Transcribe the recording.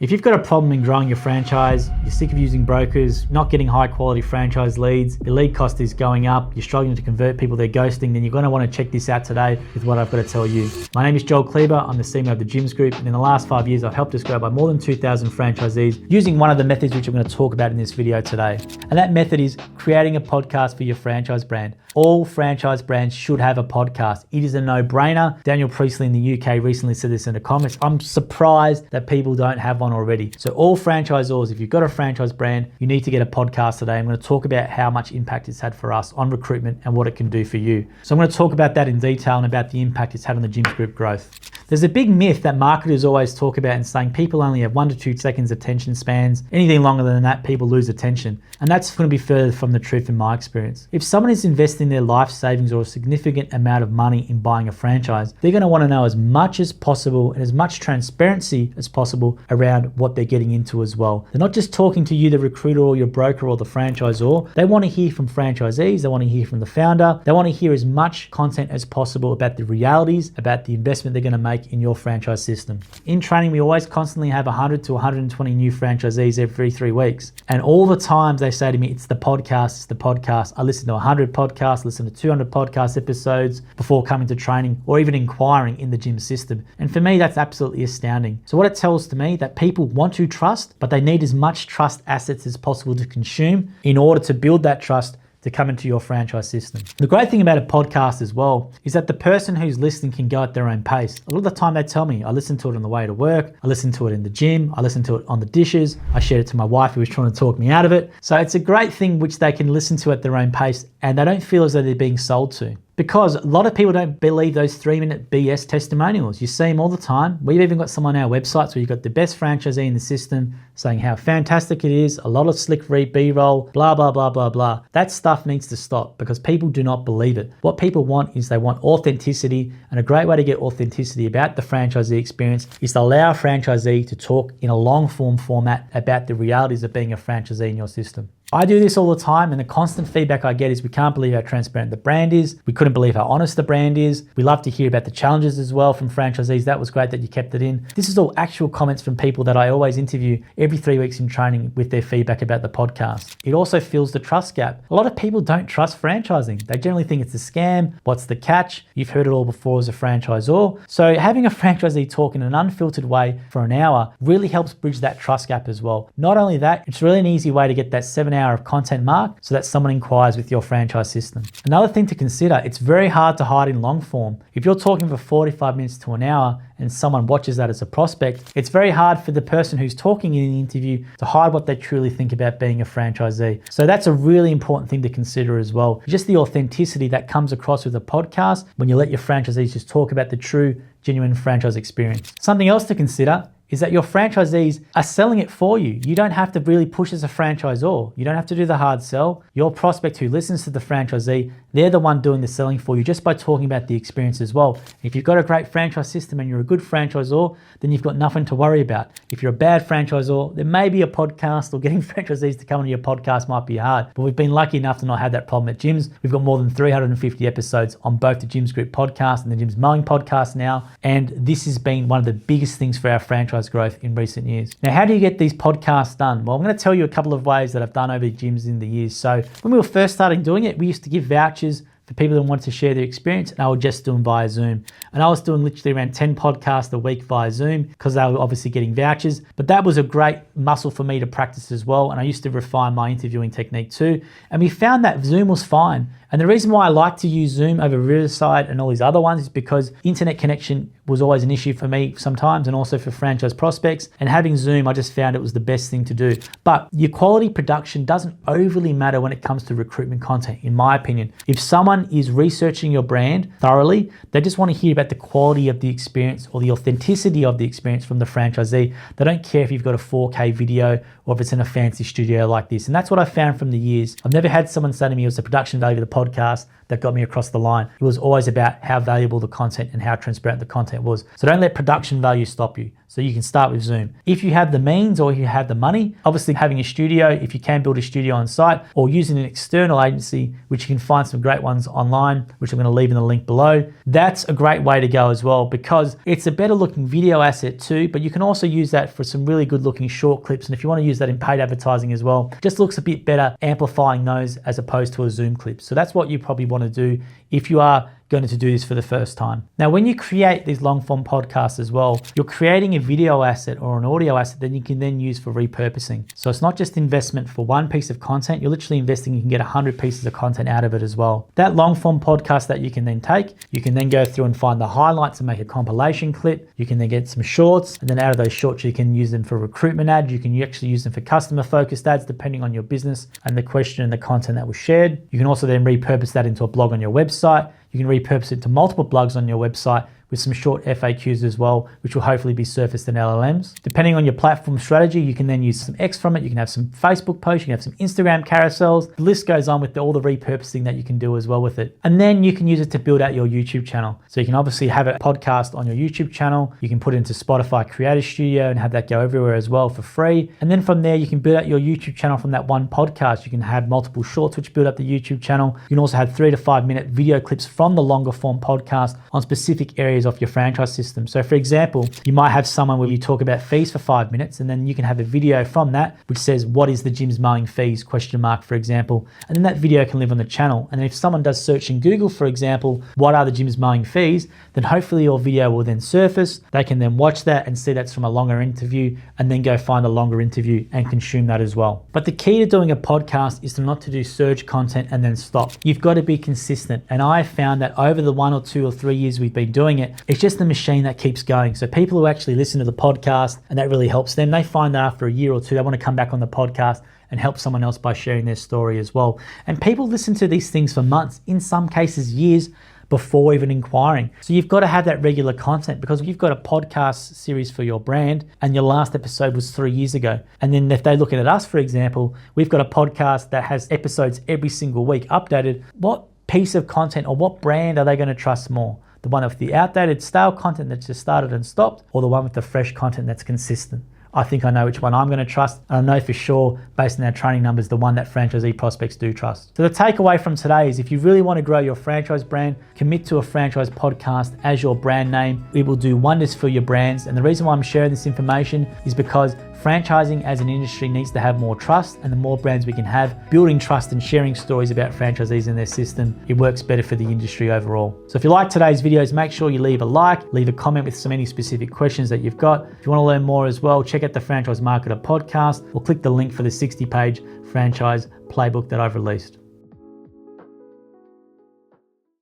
If you've got a problem in growing your franchise, you're sick of using brokers, not getting high quality franchise leads, your lead cost is going up, you're struggling to convert people, they're ghosting, then you're going to want to check this out today with what I've got to tell you. My name is Joel Kleber, I'm the CEO of the Gyms Group, and in the last 5 years, I've helped us grow by more than 2,000 franchisees using one of the methods which I'm going to talk about in this video today. And that method is creating a podcast for your franchise brand. All franchise brands should have a podcast. It is a no-brainer. Daniel Priestley in the UK recently said this in the comments. I'm surprised that people don't have one already. So all franchisors, if you've got a franchise brand, you need to get a podcast today. I'm going to talk about how much impact it's had for us on recruitment and what it can do for you. So I'm going to talk about that in detail and about the impact it's had on the Gyms Group growth. There's a big myth that marketers always talk about and saying people only have 1 to 2 seconds attention spans. Anything longer than that, people lose attention. And that's going to be further from the truth in my experience. If someone is investing their life savings or a significant amount of money in buying a franchise, they're going to want to know as much as possible and as much transparency as possible around what they're getting into as well. They're not just talking to you, the recruiter or your broker or the franchisor. They want to hear from franchisees. They want to hear from the founder. They want to hear as much content as possible about the realities, about the investment they're going to make in your franchise system. In training, we always constantly have 100 to 120 new franchisees every 3 weeks. And all the times they say to me, it's the podcast, it's the podcast. I listen to 100 podcasts, listen to 200 podcast episodes before coming to training or even inquiring in the gym system. And for me, that's absolutely astounding. So what it tells to me that people want to trust, but they need as much trust assets as possible to consume in order to build that trust to come into your franchise system. The great thing about a podcast as well is that the person who's listening can go at their own pace. A lot of the time they tell me, I listen to it on the way to work, I listen to it in the gym, I listen to it on the dishes, I shared it to my wife who was trying to talk me out of it. So it's a great thing which they can listen to at their own pace and they don't feel as though they're being sold to. Because a lot of people don't believe those 3-minute BS testimonials. You see them all the time. We've even got some on our websites where you've got the best franchisee in the system saying how fantastic it is, a lot of slick B-roll, blah, blah, blah, blah, blah. That stuff needs to stop because people do not believe it. What people want is they want authenticity, and a great way to get authenticity about the franchisee experience is to allow a franchisee to talk in a long form format about the realities of being a franchisee in your system. I do this all the time, and the constant feedback I get is we can't believe how transparent the brand is. We couldn't believe how honest the brand is. We love to hear about the challenges as well from franchisees. That was great that you kept it in. This is all actual comments from people that I always interview every 3 weeks in training with their feedback about the podcast. It also fills the trust gap. A lot of people don't trust franchising. They generally think it's a scam. What's the catch? You've heard it all before as a franchisor. So having a franchisee talk in an unfiltered way for an hour really helps bridge that trust gap as well. Not only that, it's really an easy way to get that 7-hour of content mark so that someone inquires with your franchise system. Another thing to consider, it's very hard to hide in long form. If you're talking for 45 minutes to an hour and someone watches that as a prospect, it's very hard for the person who's talking in the interview to hide what they truly think about being a franchisee. So that's a really important thing to consider as well. Just the authenticity that comes across with a podcast when you let your franchisees just talk about the true, genuine franchise experience. Something else to consider is that your franchisees are selling it for you. You don't have to really push as a franchisor. You don't have to do the hard sell. Your prospect who listens to the franchisee, they're the one doing the selling for you just by talking about the experience as well. If you've got a great franchise system and you're a good franchisor, then you've got nothing to worry about. If you're a bad franchisor, there may be a podcast or getting franchisees to come on your podcast might be hard, but we've been lucky enough to not have that problem at Gyms. We've got more than 350 episodes on both the Gyms Group podcast and the Gyms Mowing podcast now, and this has been one of the biggest things for our franchise growth in recent years. Now, how do you get these podcasts done? Well, I'm going to tell you a couple of ways that I've done over gyms in the years. So when we were first starting doing it, we used to give vouchers for people that wanted to share their experience, and I would just do them via Zoom. And I was doing literally around 10 podcasts a week via Zoom because they were obviously getting vouchers. But that was a great muscle for me to practice as well. And I used to refine my interviewing technique too. And we found that Zoom was fine. And the reason why I like to use Zoom over Riverside and all these other ones is because internet connection was always an issue for me sometimes and also for franchise prospects. And having Zoom, I just found it was the best thing to do. But your quality production doesn't overly matter when it comes to recruitment content, in my opinion. If someone is researching your brand thoroughly, they just want to hear about the quality of the experience or the authenticity of the experience from the franchisee. They don't care if you've got a 4K video or if it's in a fancy studio like this. And that's what I found from the years. I've never had someone say to me it was the production value of the podcast that got me across the line. It was always about how valuable the content and how transparent the content was. So don't let production value stop you. So you can start with Zoom. If you have the means or you have the money, obviously having a studio, if you can build a studio on site, or using an external agency, which you can find some great ones online, which I'm going to leave in the link below. That's a great way to go as well, because it's a better looking video asset too, but you can also use that for some really good looking short clips. And if you want to use that in paid advertising as well, just looks a bit better amplifying those as opposed to a Zoom clip. So that's what you probably want to do if you are going to do this for the first time. Now, when you create these long form podcasts as well, you're creating a video asset or an audio asset that you can then use for repurposing. So it's not just investment for one piece of content, you're literally investing, you can get 100 pieces of content out of it as well. That long form podcast that you can then take, you can then go through and find the highlights and make a compilation clip. You can then get some shorts, and then out of those shorts, you can use them for recruitment ads. You can actually use them for customer focused ads, depending on your business and the question and the content that was shared. You can also then repurpose that into a blog on your website. You can repurpose it to multiple blogs on your website with some short FAQs as well, which will hopefully be surfaced in LLMs. Depending on your platform strategy, you can then use some X from it. You can have some Facebook posts, you can have some Instagram carousels. The list goes on with all the repurposing that you can do as well with it. And then you can use it to build out your YouTube channel. So you can obviously have a podcast on your YouTube channel. You can put it into Spotify Creator Studio and have that go everywhere as well for free. And then from there, you can build out your YouTube channel from that one podcast. You can have multiple shorts which build up the YouTube channel. You can also have 3 to 5 minute video clips from the longer form podcast on specific areas of your franchise system. So for example, you might have someone where you talk about fees for 5 minutes, and then you can have a video from that which says, what is the Jim's mowing fees, question mark, for example. And then that video can live on the channel. And if someone does search in Google, for example, what are the Jim's mowing fees, then hopefully your video will then surface. They can then watch that and see that's from a longer interview, and then go find a longer interview and consume that as well. But the key to doing a podcast is to not to do surge content and then stop. You've got to be consistent. And I found that over the 1 or 2 or 3 years we've been doing it, it's just the machine that keeps going. So people who actually listen to the podcast and that really helps them, they find that after a year or two, they want to come back on the podcast and help someone else by sharing their story as well. And people listen to these things for months, in some cases years, before even inquiring. So you've got to have that regular content, because you've got a podcast series for your brand and your last episode was 3 years ago. And then if they look at us, for example, we've got a podcast that has episodes every single week updated. What piece of content or what brand are they going to trust more? The one with the outdated stale content that's just started and stopped, or the one with the fresh content that's consistent? I think I know which one I'm going to trust. And I know for sure, based on our training numbers, the one that franchisee prospects do trust. So the takeaway from today is, if you really want to grow your franchise brand, commit to a franchise podcast as your brand name. It will do wonders for your brands. And the reason why I'm sharing this information is because franchising as an industry needs to have more trust, and the more brands we can have building trust and sharing stories about franchisees and their system, it works better for the industry overall. So if you like today's videos, make sure you leave a like, leave a comment with any specific questions that you've got. If you want to learn more as well, check out the Franchise Marketer podcast, or click the link for the 60-page franchise playbook that I've released.